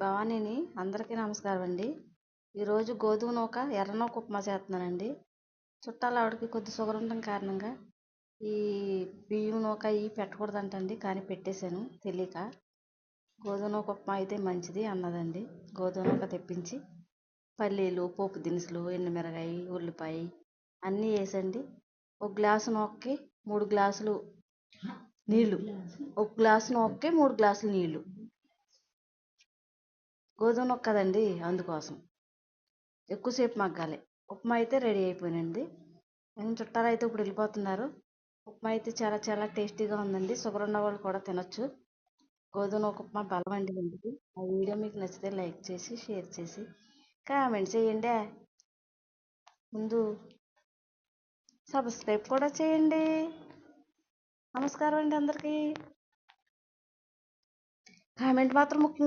భవానీని. అందరికీ నమస్కారం అండి. ఈరోజు గోధుమ నూక ఎర్ర నూక ఉప్మా చేస్తున్నానండి. చుట్టాలు ఆవిడకి కొద్ది షుగర్ ఉండడం కారణంగా ఈ బియ్యం నూక ఇవి పెట్టకూడదంటండి, కానీ పెట్టేశాను తెలియక. గోధుమ నూక ఉప్మా అయితే మంచిది అన్నదండి. గోధుమ నూక తెప్పించి పల్లీలు, పోపు దినుసులు, ఎండుమిరగాయ, ఉల్లిపాయ అన్నీ వేసండి. ఒక గ్లాసు నూకకి 3 గ్లాసులు నీళ్ళు, ఒక గ్లాసు నూకకి 3 గ్లాసులు నీళ్ళు. గోధుమ నూక కదండి, అందుకోసం ఎక్కువసేపు మగ్గాలి. ఉప్మా అయితే రెడీ అయిపోయినండి. చుట్టాలు అయితే ఇప్పుడు వెళ్ళిపోతున్నారు. ఉప్మా అయితే చాలా చాలా టేస్టీగా ఉందండి. షుగర్ ఉన్న వాళ్ళు కూడా తినొచ్చు. గోధుమ నూక ఉప్మా బలం అండి ఇంటికి. ఆ వీడియో మీకు నచ్చితే లైక్ చేసి, షేర్ చేసి, కామెంట్ చేయండి. ముందు సబ్స్క్రైబ్ కూడా చేయండి. నమస్కారం అండి అందరికీ. కామెంట్ మాత్రం ముఖ్యంగా